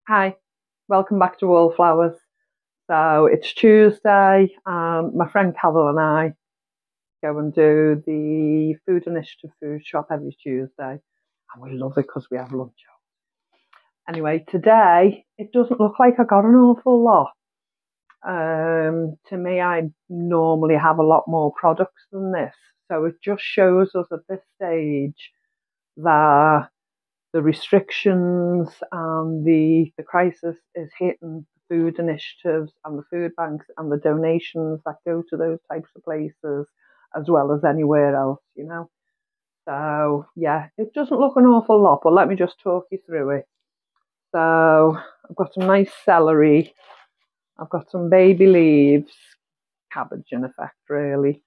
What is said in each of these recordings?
Hi, welcome back to Wallflowers. So it's Tuesday, and my friend Carol and I go and do the Food Initiative food shop every Tuesday, and we love it because we have lunch. Anyway, today it doesn't look like I got an awful lot. To me, I normally have a lot more products than this, so it just shows us at this stage that the restrictions and the crisis is hitting the food initiatives and the food banks and the donations that go to those types of places as well as anywhere else. So yeah, it doesn't look an awful lot, but let me just talk you through it. So I've got some nice celery, I've got some baby leaves, cabbage in effect really.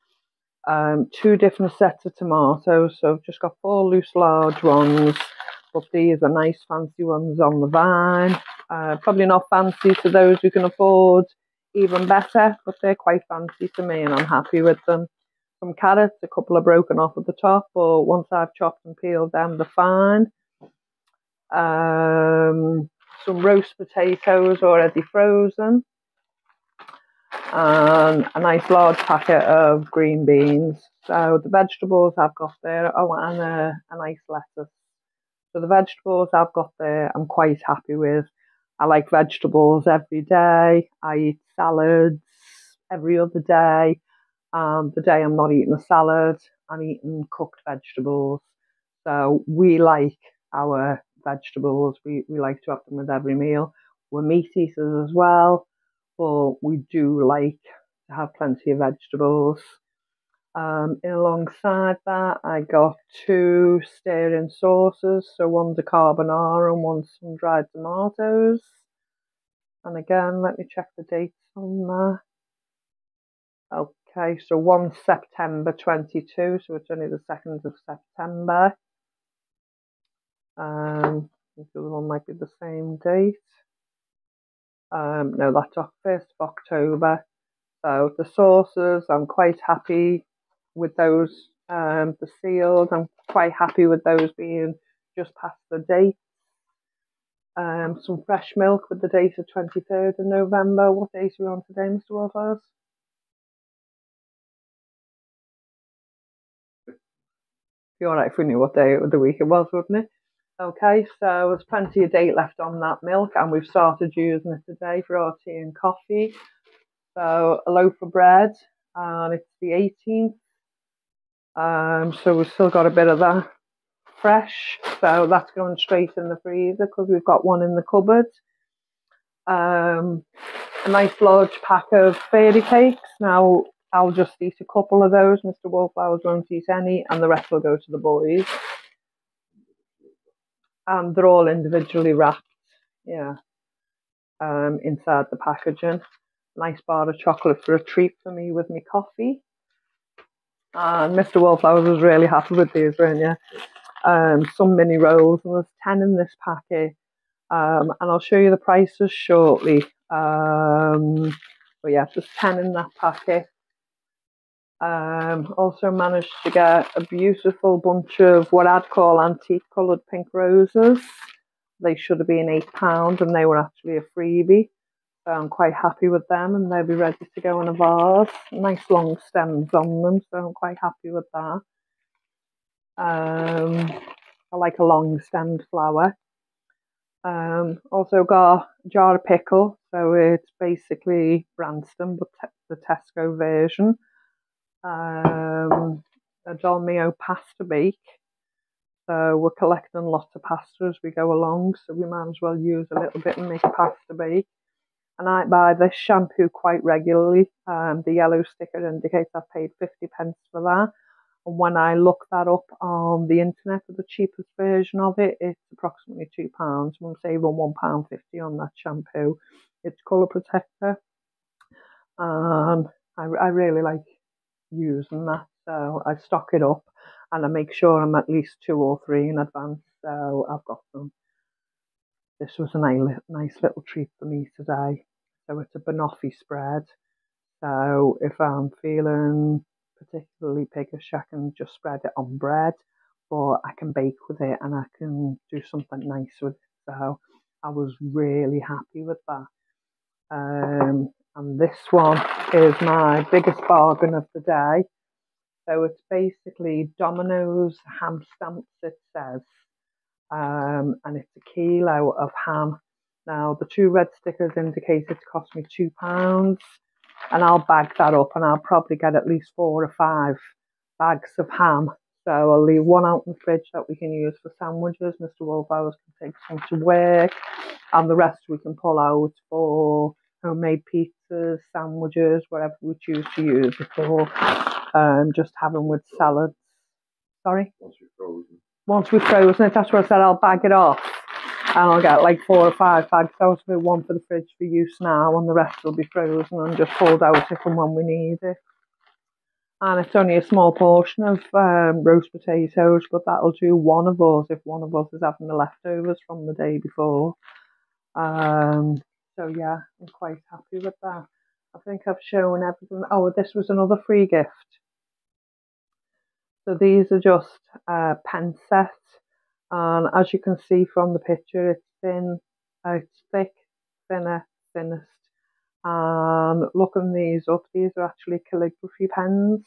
Two different sets of tomatoes, so I've just got four loose large ones, but these are nice fancy ones on the vine. Probably not fancy to those who can afford even better, but they're quite fancy to me and I'm happy with them. Some carrots, a couple are broken off at the top, but once I've chopped and peeled them, they're fine. Some roast potatoes already frozen, and a nice large packet of green beans. So the vegetables I've got there, oh, and a nice lettuce. So the vegetables I've got there, I'm quite happy with. I like vegetables every day. I eat salads every other day. The day I'm not eating a salad, I'm eating cooked vegetables. So we like our vegetables. We like to have them with every meal. We're meat eaters as well, but we do like to have plenty of vegetables. In alongside that, I got two stirring sauces. So one's a carbonara and one's some dried tomatoes. And again, let me check the dates on there. Okay, so one's September 22, so it's only the 2nd of September. I think the other one might be the same date. No, that's 1st of October. So the sauces, I'm quite happy with those. The sealed, I'm quite happy with those being just past the date. Some fresh milk with the date of 23rd of November. What date are we on today, Mr. Wallflowers? Be all right if we knew what day of the week it was, wouldn't it? Okay, so there's plenty of date left on that milk, and we've started using it today for our tea and coffee. So a loaf of bread, and it's the 18th. So we've still got a bit of that fresh, so that's going straight in the freezer because we've got one in the cupboard. A nice large pack of fairy cakes. Now I'll just eat a couple of those. Mr. Wallflowers won't eat any, and the rest will go to the boys. And they're all individually wrapped, yeah, inside the packaging. Nice bar of chocolate for a treat for me with my coffee. And Mr. Wallflowers was really happy with these, weren't you? Some mini rolls, and there's 10 in this packet. And I'll show you the prices shortly. But yeah, there's 10 in that packet. Also managed to get a beautiful bunch of what I'd call antique coloured pink roses. They should have been £8 and they were actually a freebie. So I'm quite happy with them, and they'll be ready to go in a vase. Nice long stems on them, so I'm quite happy with that. I like a long stemmed flower. Also got a jar of pickle, so it's basically Branston but the Tesco version. A Dolmio pasta bake. So we're collecting lots of pasta as we go along, so we might as well use a little bit and make pasta bake. And I buy this shampoo quite regularly. The yellow sticker indicates I've paid 50p for that. And when I look that up on the internet for the cheapest version of it, it's approximately £2. I'm saving £1.50 on that shampoo. It's colour protector. I really like using that, so I stock it up and I make sure I'm at least 2 or 3 in advance, so I've got them. This was a nice little treat for me today. So it's a banoffee spread. So if I'm feeling particularly piggish, I can just spread it on bread, or I can bake with it and I can do something nice with it. So I was really happy with that. And this one is my biggest bargain of the day. So it's basically Domino's ham stamps, it says, and it's a kilo of ham. Now, the 2 red stickers indicate it cost me £2, and I'll bag that up, and I'll probably get at least 4 or 5 bags of ham. So I'll leave one out in the fridge that we can use for sandwiches. Mr. Wolfhouse can take some to work, and the rest we can pull out for homemade pizzas, sandwiches, whatever we choose to use it for. Just having with salads. Sorry? Once we've frozen it, that's what I said, I'll bag it off. And I'll get like 4 or 5 bags out of it, one for the fridge for use now, and the rest will be frozen and just pulled out if and when we need it. And it's only a small portion of roast potatoes, but that'll do one of us if one of us is having the leftovers from the day before. So yeah, I'm quite happy with that. I think I've shown everything. Oh, this was another free gift. So these are just pen sets, and as you can see from the picture, it's thin, it's thick, thinner, thinnest. And looking these up, these are actually calligraphy pens.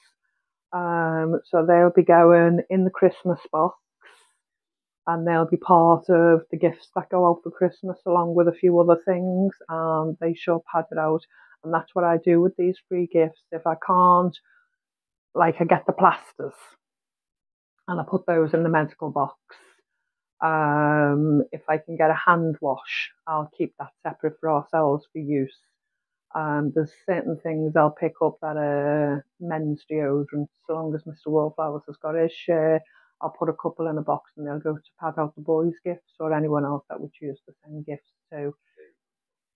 So they'll be going in the Christmas box, and they'll be part of the gifts that go out for Christmas, along with a few other things, and they show padded out. And that's what I do with these free gifts. If I can't, like, I get the plasters and I put those in the medical box. If I can get a hand wash, I'll keep that separate for ourselves for use. There's certain things I'll pick up that are men's deodorant. So long as Mr. Wallflowers has got his share, I'll put a couple in a box and they'll go to pad out the boys' gifts or anyone else that would choose to send gifts to.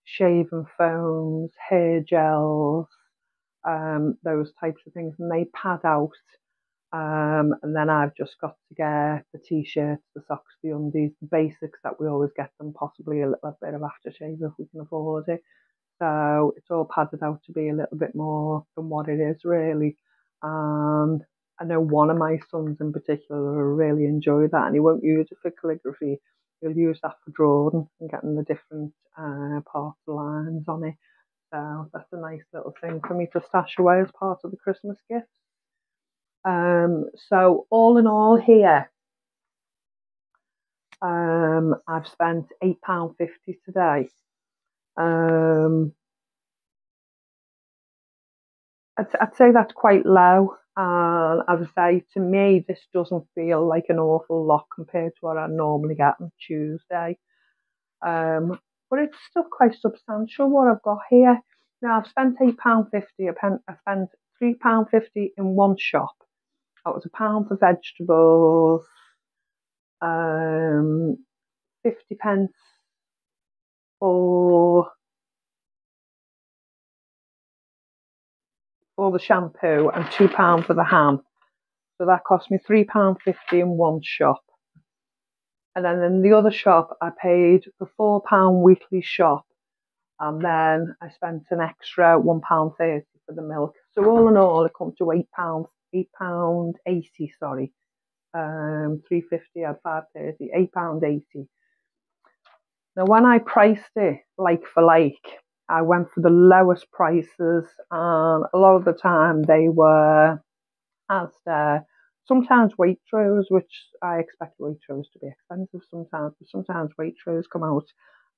Shaving foams, hair gels, those types of things, and they pad out. And then I've just got to get the t-shirts, the socks, the undies, the basics that we always get them, possibly a little bit of aftershave if we can afford it. So it's all padded out to be a little bit more than what it is, really. And I know one of my sons in particular will really enjoy that, and he won't use it for calligraphy. He'll use that for drawing and getting the different parts of lines on it. So that's a nice little thing for me to stash away as part of the Christmas gift. So all in all here, I've spent £8.50 today. I'd say that's quite low. And as I say, to me, this doesn't feel like an awful lot compared to what I normally get on Tuesday. But it's still quite substantial what I've got here. Now, I've spent £8.50. I spent £3.50 in one shop. That was £1 for vegetables, 50p for the shampoo, and £2 for the ham. So that cost me £3.50 in one shop. And then in the other shop, I paid the £4 weekly shop, and then I spent an extra £1.30 for the milk. So all in all, it comes to £8.80, sorry. 350 at 530, £8.80. Now, when I priced it like for like, I went for the lowest prices, and a lot of the time they were Asda, sometimes Waitrose, which I expect Waitrose to be expensive sometimes, but sometimes Waitrose come out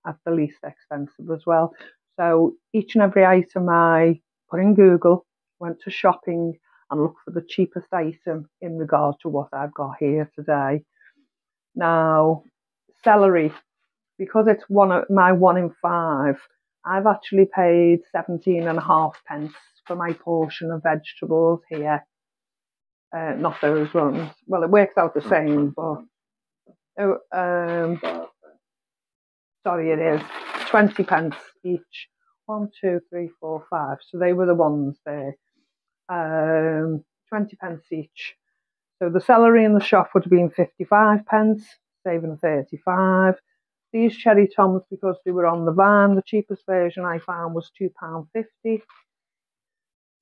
at the least expensive as well. So each and every item I put in Google, went to shopping and looked for the cheapest item in regard to what I've got here today. Now, celery, because it's my 1 in 5, I've actually paid 17.5p for my portion of vegetables here. Not those ones. Well, it works out the same, but sorry, it is 20p each. 1, 2, 3, 4, 5. So they were the ones there. 20p each. So the celery in the shop would have been 55p, saving 35. These cherry toms, because they were on the van, the cheapest version I found was £2.50.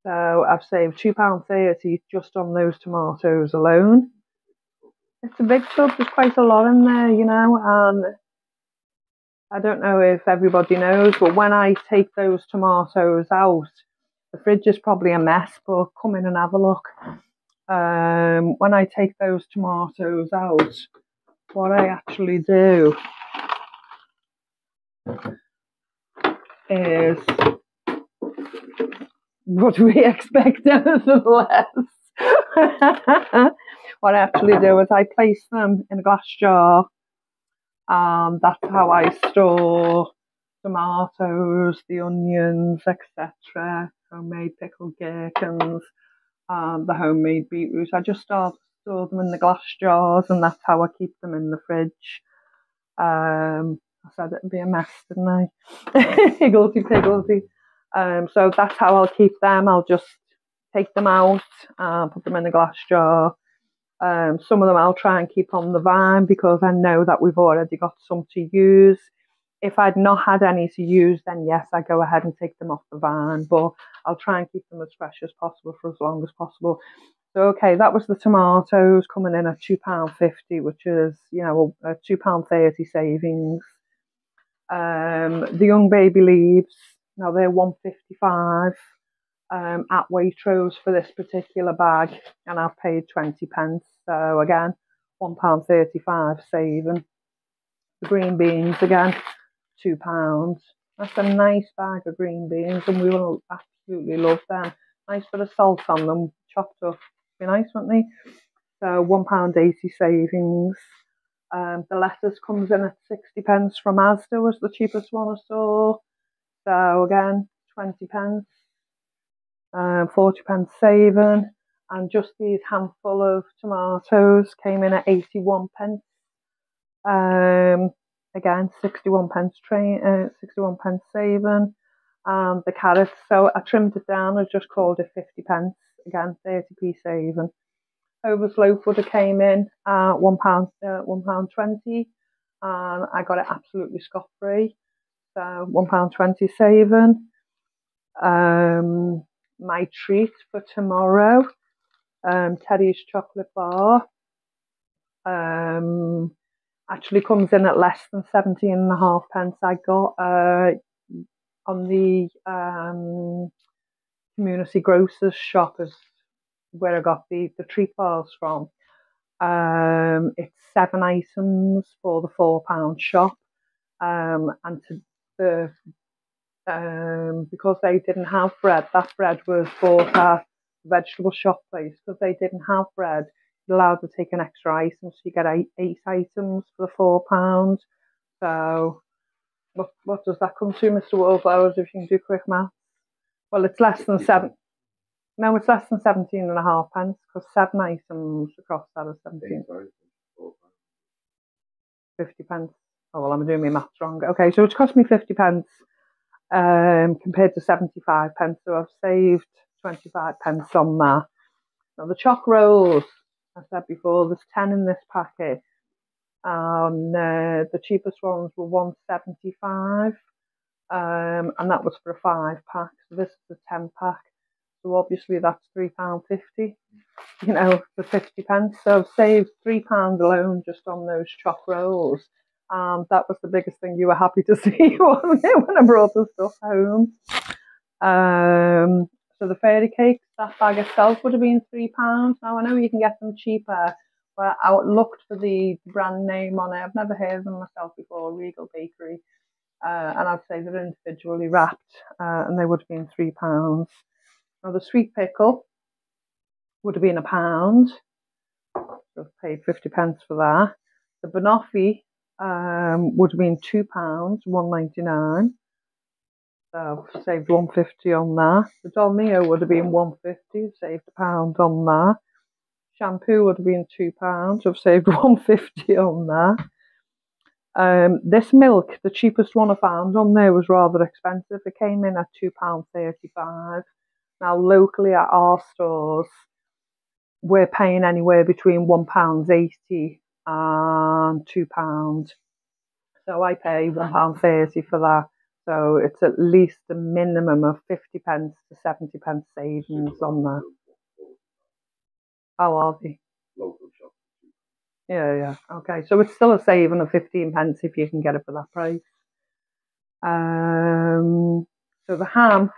So I've saved £2.30 just on those tomatoes alone. It's a big tub, there's quite a lot in there, you know, and I don't know if everybody knows, but when I take those tomatoes out, the fridge is probably a mess, but come in and have a look. When I take those tomatoes out, what I actually do is, what do we expect anything less? What I actually do is I place them in a glass jar, and that's how I store tomatoes, the onions, etc., homemade pickled gherkins, the homemade beetroots. I just store them in the glass jars, and that's how I keep them in the fridge. I said it'd be a mess, didn't I? Higgledy piggledy. So that's how I'll keep them. I'll just take them out and put them in a glass jar. Some of them I'll try and keep on the vine because I know that we've already got some to use. If I'd not had any to use, then yes, I go ahead and take them off the vine, but I'll try and keep them as fresh as possible for as long as possible. So, okay, that was the tomatoes coming in at £2.50, which is, you know, a £2.30 savings. The young baby leaves, now they're £1.55 at Waitrose for this particular bag, and I've paid 20p. So again, £1.35 saving. The green beans again, £2. That's a nice bag of green beans, and we will absolutely love them. Nice bit of salt on them, chopped up. Be nice, wouldn't they? So £1.80 savings. The lettuce comes in at 60p from Asda, was the cheapest one I saw. So again, 20p, 40p saving. And just these handful of tomatoes came in at 81p. Again, 61p saving. The carrots, so I trimmed it down. I just called it 50p. Again, 30p saving. Hovis loaf would have came in at £1.20, and I got it absolutely scot free. So £1.20 saving. My treat for tomorrow, Teddy's chocolate bar, actually comes in at less than 17.5p. I got on the community grocers shop is where I got the treat bars from. It's 7 items for the £4 shop, and because they didn't have bread, that bread was bought at the vegetable shop place. Because they didn't have bread, you're allowed to take an extra item, so you get eight items for the £4. So what does that come to, Mr. Wallflowers, if you can do quick math? Well, it's less than seven. No, it's less than 17.5p, because 7 items across that is 50p. Oh, well, I'm doing my maths wrong. Okay, so it's cost me 50p compared to 75p, so I've saved 25p on that. Now, the choc rolls, I said before, there's 10 in this packet, and the cheapest ones were £1.75, and that was for a 5-pack. So this is a 10-pack. So obviously that's £3.50, you know, for 50p. So I've saved £3 alone just on those choc rolls. That was the biggest thing you were happy to see, wasn't it, when I brought the stuff home? So the fairy cakes, that bag itself would have been £3. Now I know you can get them cheaper, but I looked for the brand name on it. I've never heard of them myself before, Regal Bakery. And I'd say they're individually wrapped, and they would have been £3. Now the sweet pickle would have been £1. So I've paid 50p for that. The banoffee would have been £2, £1.99. So I've saved £1.50 on that. The Dolmio would have been £1.50. Saved £1 on that. Shampoo would have been £2. I've saved £1.50 on that. This milk, the cheapest one I found on there, was rather expensive. It came in at £2.35. Now, locally at our stores, we're paying anywhere between £1.80 and £2. So I pay £1.30 for that. So it's at least a minimum of 50p to 70p savings on that. How are they? Local shop. Yeah. Okay. So it's still a saving of 15p if you can get it for that price. So the ham,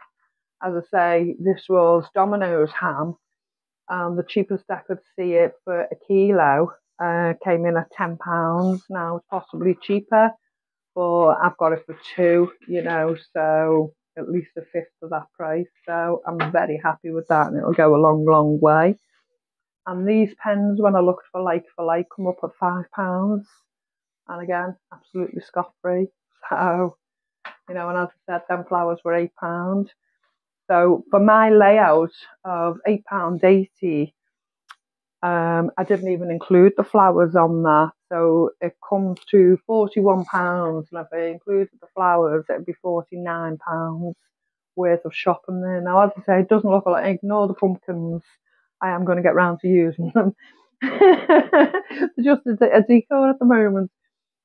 as I say, this was Domino's ham, and the cheapest I could see it for a kilo came in at £10. Now it's possibly cheaper, but I've got it for two, so at least a fifth of that price. So I'm very happy with that, and it'll go a long, long way. And these pens, when I looked for like, come up at £5. And again, absolutely scot free. So, and as I said, them flowers were £8. So for my layout of £8.80, I didn't even include the flowers on that. So it comes to £41. And if I included the flowers, it'd be £49 worth of shopping there. Now, as I say, it doesn't look like, ignore the pumpkins. I am going to get round to using them. Just a decor at the moment.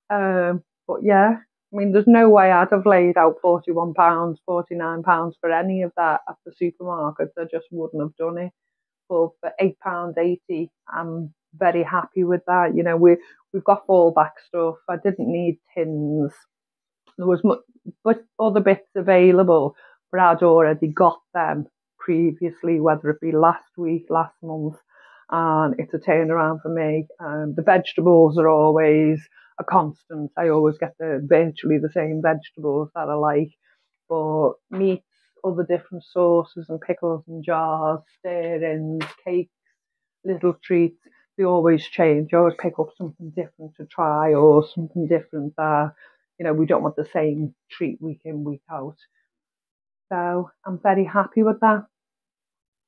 But yeah, I mean, there's no way I'd have laid out £41, £49 for any of that at the supermarket. I just wouldn't have done it. But for £8.80, I'm very happy with that. We've got fallback stuff. I didn't need tins. There was but other bits available, but I'd already got them previously, whether it be last week, last month, and it's a turnaround for me. The vegetables are always a constant. I always get virtually the same vegetables that I like, but meats, other different sauces and pickles and jars, stir-ins, cakes, little treats, they always change. You always pick up something different to try, or something different that, we don't want the same treat week in, week out. So I'm very happy with that.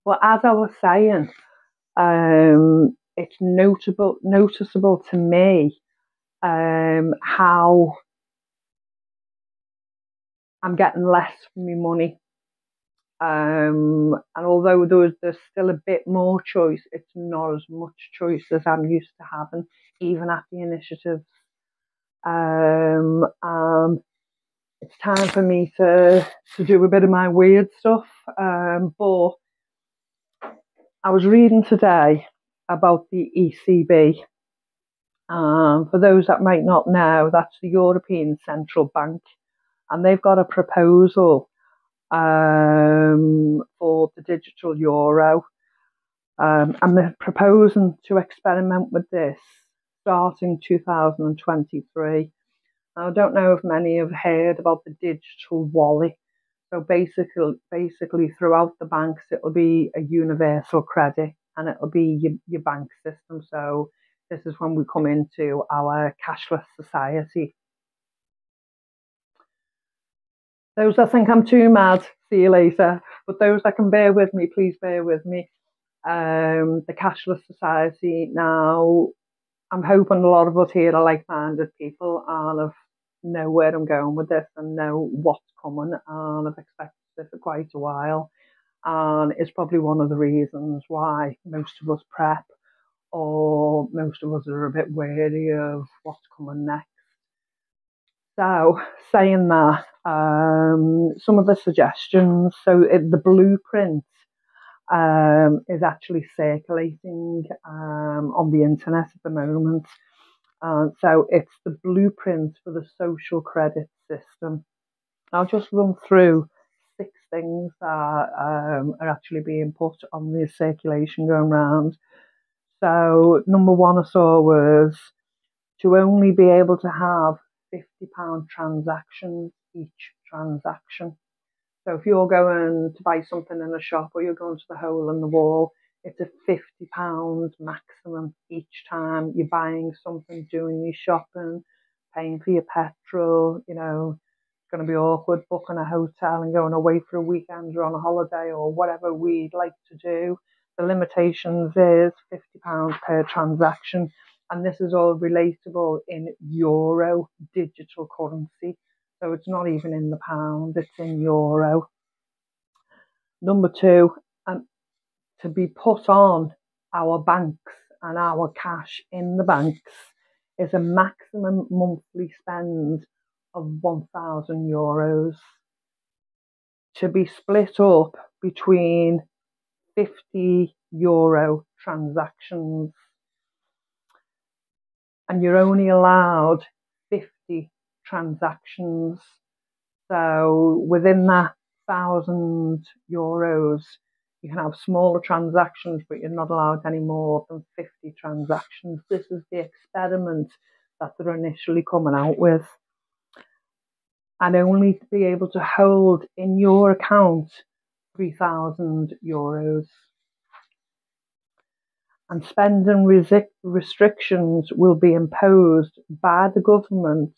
But as I was saying, it's noticeable to me how I'm getting less for my money. And although there's still a bit more choice, it's not as much choice as I'm used to having, even at the initiatives. It's time for me to do a bit of my weird stuff. But I was reading today about the ECB. For those that might not know, that's the European Central Bank, and they've got a proposal for the digital euro. And they're proposing to experiment with this starting 2023. I don't know if many have heard about the digital wallet. So basically throughout the banks, it'll be a universal credit, and it'll be your bank system. So this is when we come into our cashless society. Those that think I'm too mad, see you later. But those that can bear with me, please bear with me. The cashless society. Now, I'm hoping a lot of us here are like-minded people, and know where I'm going with this and know what's coming, and I've expected this for quite a while. And it's probably one of the reasons why most of us prep, or most of us are a bit wary of what's coming next. So, saying that, some of the suggestions, so the blueprint is actually circulating on the internet at the moment. So it's the blueprint for the social credit system. I'll just run through 6 things that are actually being put on the circulation going around. So number 1 I saw was to only be able to have £50 transactions each transaction. So if you're going to buy something in a shop, or you're going to the hole in the wall, it's a £50 maximum each time you're buying something, doing your shopping, paying for your petrol. It's going to be awkward booking a hotel and going away for a weekend or on a holiday or whatever we'd like to do. The limitations is £50 per transaction, and this is all relatable in euro digital currency. So it's not even in the pound, it's in euro. Number 2, to be put on our banks and our cash in the banks is a maximum monthly spend of €1,000, to be split up between €50 transactions, and you're only allowed 50 transactions So within that €1,000, you can have smaller transactions, but you're not allowed any more than 50 transactions. This is the experiment that they're initially coming out with. And only to be able to hold in your account €3,000. And spending restrictions will be imposed by the government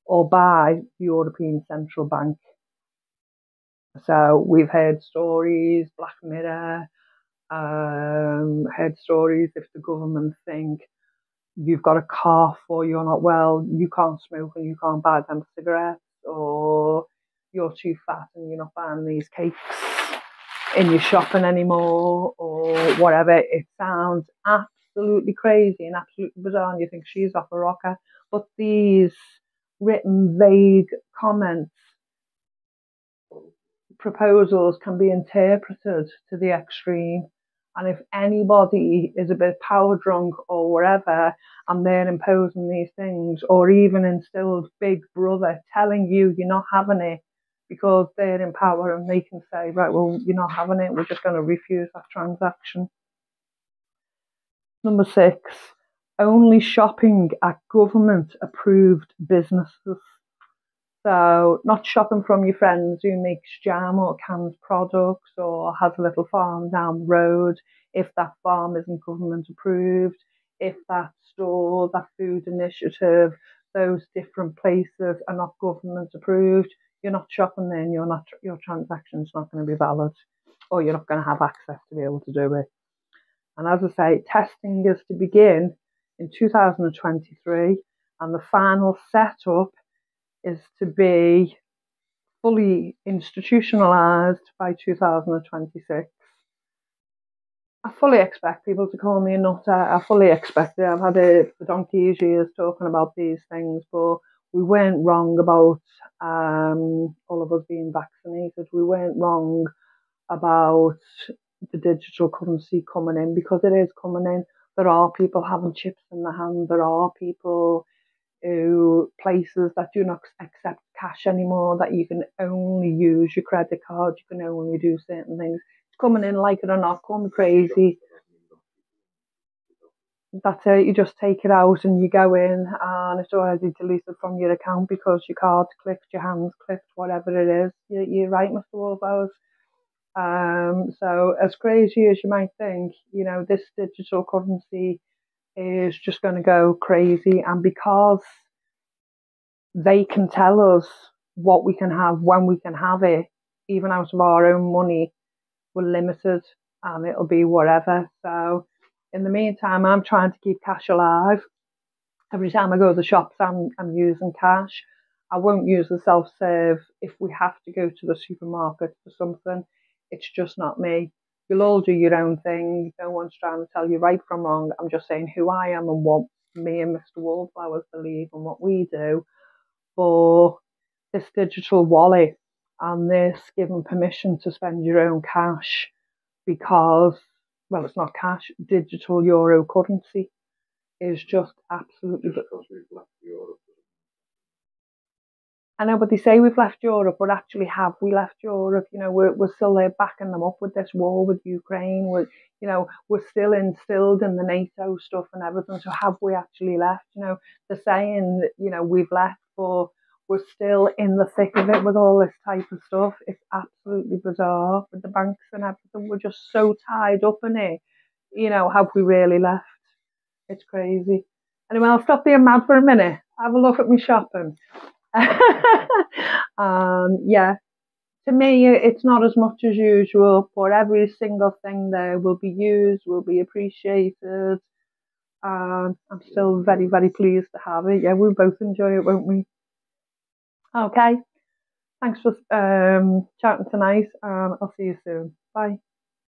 or by the European Central Bank. So we've heard stories, Black Mirror, heard stories if the government think you've got a cough or you're not well, you can't smoke and you can't buy them cigarettes, or you're too fat and you're not buying these cakes in your shopping anymore, or whatever. It sounds absolutely crazy and absolutely bizarre, and you think she's off a rocker. But these written, vague comments, proposals can be interpreted to the extreme. And if anybody is a bit power drunk or whatever, and they're imposing these things, or even instilled Big Brother telling you you're not having it because they're in power and they can say, right, well, you're not having it, we're just going to refuse that transaction. Number 6, only shopping at government-approved businesses. So not shopping from your friends who makes jam or cans products or has a little farm down the road, if that farm isn't government approved, if that store, that food initiative, those different places are not government approved, you're not shopping there and your transaction's not going to be valid, or you're not going to have access to be able to do it. And as I say, testing is to begin in 2023, and the final setup is to be fully institutionalised by 2026. I fully expect people to call me a nutter. I fully expect it. I've had it for donkey's years talking about these things, but we weren't wrong about all of us being vaccinated. We weren't wrong about the digital currency coming in, because it is coming in. There are people having chips in their hand. There are people places that do not accept cash anymore, that you can only use your credit card, you can only do certain things. It's coming in, like it or not, come crazy. That's it, you just take it out and you go in and it's already deleted from your account because your card's clicked, your hand's clicked, whatever it is. You're right, Mr. Wallflowers. So as crazy as you might think, this digital currency is just going to go crazy, and because they can tell us what we can have, when we can have it, even out of our own money, we're limited and it'll be whatever. So in the meantime, I'm trying to keep cash alive. Every time I go to the shops, I'm using cash. I won't use the self-serve if we have to go to the supermarket for something. It's just not me. You'll all do your own thing. No one's trying to tell you right from wrong. I'm just saying who I am and what me and Mr. Wallflowers believe and what we do. For this digital wallet and this giving permission to spend your own cash, because, well, it's not cash, digital euro currency is just absolutely... I know, but they say we've left Europe, but actually have we left Europe? We're still there backing them up with this war with Ukraine. We're still instilled in the NATO stuff and everything. So have we actually left? They're saying that, we've left, but we're still in the thick of it with all this type of stuff. It's absolutely bizarre with the banks and everything. We're just so tied up in it. Have we really left? It's crazy. Anyway, I'll stop being mad for a minute. Have a look at me shopping. Yeah, to me it's not as much as usual, but every single thing there will be used, will be appreciated, and I'm still very, very pleased to have it. Yeah, we'll both enjoy it, won't we? Okay, thanks for chatting tonight, and I'll see you soon. Bye.